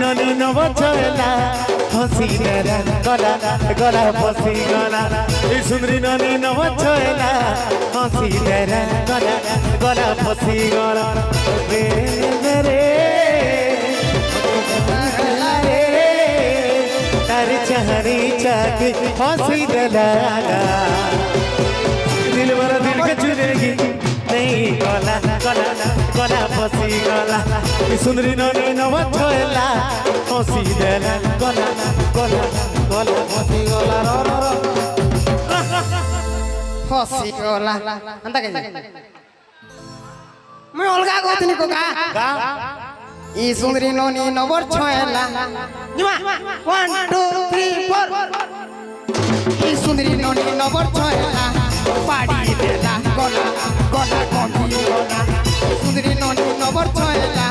ननी नव छला हसी तेरा गला गला फसी गला सुंदरी ननी नव छला हसी तेरा गला गला फसी गला रे रे तारी चहरी चाक हसी दलागा दिल भरा दिल के चुनेगी नहीं गला गला गला फसी गला सुंदरी ननी नव छला हसी देला गला गला गला फसी गला रो रो फसी गला अंता के मैं अलगा गोतनी को का ई सुंदरी ननी नवर छला जिमा 1 2 3 4 ई सुंदरी ननी नवर छला पाड़ी देला गला गला कमी गला सुंदरी ननी नवर छला